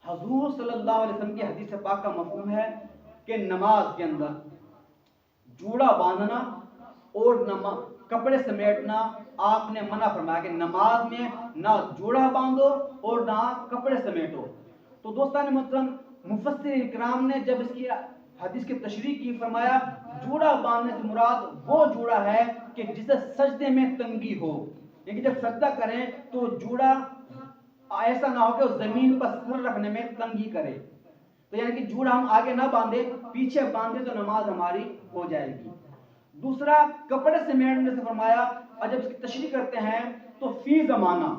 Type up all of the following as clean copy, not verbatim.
حضور صلی اللہ علیہ وسلم کی حدیث پاک کا مفہوم ہے کہ نماز کے اندر جوڑا باندھنا اور کپڑے سمیٹنا آپ نے منع فرمایا کہ نماز میں نہ جوڑا باندھو اور نہ کپڑے سمیٹو. تو دوستان محترم مفسر اکرام نے جب اس کی حدیث کی تشریح کی فرمایا جوڑا باندھنے سے مراد وہ جوڑا ہے کہ جسے سجدے میں تنگی ہو، یعنی جب سجدہ کریں تو جوڑا ایسا نہ ہو کہ زمین پر سر رکھنے میں تنگی کرے. تو یعنی کہ جوڑا ہم آگے نہ باندھے، پیچھے باندھے تو نماز ہماری ہو جائے گی. دوسرا کپڑے سمیٹنے سے فرمایا، اور جب اس کی تشریح کرتے ہیں تو فی زمانہ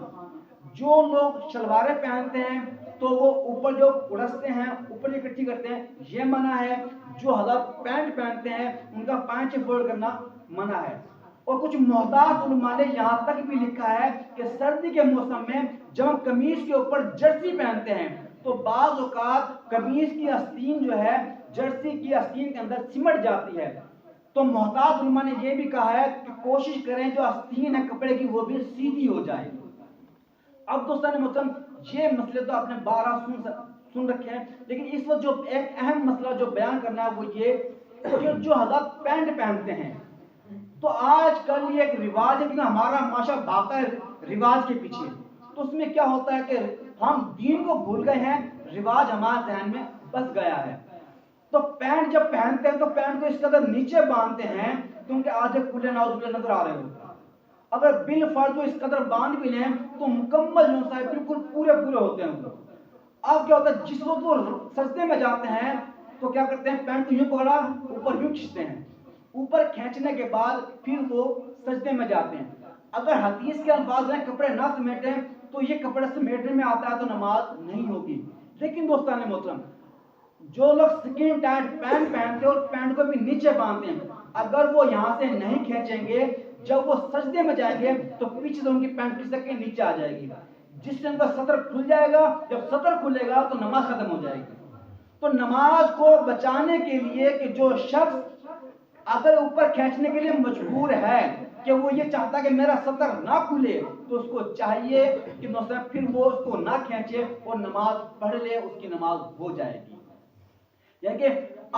جو لوگ شلواریں پہنتے ہیں تو وہ اوپر جو اڑستے ہیں، اوپر اکٹھی کرتے ہیں، یہ منع ہے. جو حضرات پینٹ پہنتے ہیں ان کا پانچے فولڈ کرنا منع ہے. اور کچھ محتاط علماء نے یہاں تک بھی لکھا ہے کہ سردی کے موسم میں جب ہم قمیض کے اوپر جرسی پہنتے ہیں تو بعض اوقات قمیض کی آستین جو ہے جرسی کی آستین کے اندر سمٹ جاتی ہے. تو محتاط علماء نے یہ بھی کہا ہے کہ کوشش کریں جو آستین ہے کپڑے کی وہ بھی سیدھی ہو جائے. اب دوستان محترم یہ مسئلے تو آپ نے 12 سن رکھے ہیں، لیکن اس وقت جو ایک اہم مسئلہ جو بیان کرنا ہے وہ یہ کہ جو حضرات پینٹ پہنتے ہیں تو آج کل یہ ایک رواج ہے کہ ہمارا معاشرہ بھاگتا ہے رواج کے پیچھے. تو اس میں کیا ہوتا ہے کہ ہم دین کو بھول گئے ہیں، رواج ہمارے ذہن میں بس گیا ہے. تو پینٹ جب پہنتے ہیں تو پینٹ کو اس قدر نیچے باندھتے ہیں کیونکہ آدھے کھلے ناؤز نظر آ رہے ہوتے ہیں. اگر بالفرض اس قدر باندھ بھی لیں تو مکمل جو ہے بالکل پورے ہوتے ہیں. اب کیا ہوتا ہے جس وقت وہ سجدے میں جاتے ہیں تو کیا کرتے ہیں پینٹ کو یوں پکڑا اوپر یوں کھینچتے ہیں، اوپر کھینچنے کے بعد پھر وہ سجدے میں جاتے ہیں. اگر حدیث کے الفاظ میں کپڑے نہ سمیٹیں تو یہ کپڑے سمیٹنے میں آتا ہے تو نماز نہیں ہوگی. لیکن دوستان محترم جو لوگ سکن ٹائٹ پینٹ پہنتے ہیں اور پینٹ کو بھی نیچے باندھتے ہیں، اگر وہ یہاں سے نہیں کھینچیں گے جب وہ سجدے میں جائیں گے تو پیچھے سے ان کی پینٹ کھسک کے نیچے آ جائے گی، جس سے ان کا سطر کھل جائے گا. جب سطر کھلے گا تو نماز ختم ہو جائے گی. تو نماز کو بچانے کے لیے کہ جو شخص اگر اوپر کھینچنے کے لیے مجبور ہے کہ وہ یہ چاہتا کہ میرا سطر نہ کھلے تو اس کو چاہیے کہ پھر وہ اس کو نہ کھینچے اور نماز پڑھ لے، اس کی نماز ہو جائے گی. یعنی کہ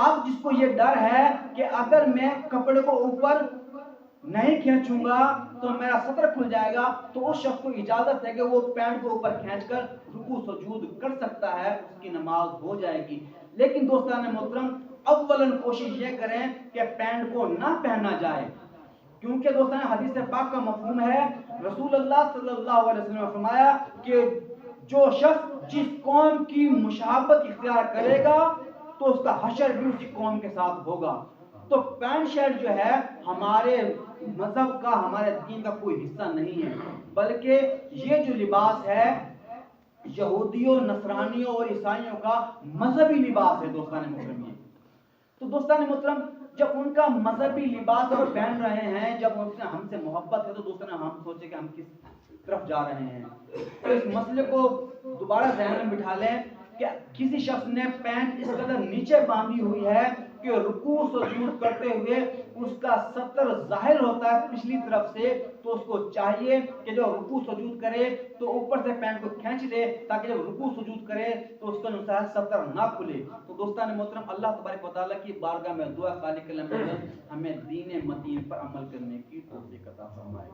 اب جس کو یہ ڈر ہے کہ اگر میں کپڑے کو اوپر نہیں کھینچوں گا تو میرا سطر کھل جائے گا، تو اس شخص کو اجازت ہے کہ وہ پینٹ کو اوپر کھینچ کر رکوع سجود کر سکتا ہے، اس کی نماز ہو جائے گی. لیکن دوستان محترم اولاً کوشش یہ کریں کہ پینٹ کو نہ پہنا جائے، کیونکہ دوستان حدیث پاک کا مفہوم ہے رسول اللہ صلی اللہ علیہ وسلم نے فرمایا کہ جو شخص جس قوم کی مشابہت اختیار کرے گا تو اس کا حشر بھی اسی قوم کے ساتھ ہوگا. تو پینٹ شرٹ جو ہے ہمارے مذہب کا، ہمارے دین کا کوئی حصہ نہیں ہے، بلکہ یہ جو لباس ہے یہودیوں، نصرانیوں اور عیسائیوں کا مذہبی لباس ہے دوستان محترم. تو دوستان محترم جب ان کا مذہبی لباس ہم پہن رہے ہیں، جب ان سے ہم سے محبت ہے تو دوستان ہم سوچیں کہ ہم کس طرف جا رہے ہیں. تو اس مسئلے کو دوبارہ ذہن میں بٹھا لیں کہ کسی شخص نے پینٹ اس قدر نیچے باندھی ہوئی ہے کہ رکوع سجود کرتے ہوئے اس کا سطر ظاہر ہوتا ہے پچھلی طرف سے، تو اس کو چاہیے کہ جو رکوع سجود کرے تو اوپر سے پینٹ کو کھینچ لے تاکہ جب رکوع سجود کرے تو اس کا سطر نہ کھلے. تو دوستان محترم اللہ تبارک و تعالیٰ کی بارگاہ میں دعا خالق العالمین ہمیں دین متین پر عمل کرنے کی توفیق عطا فرمائے.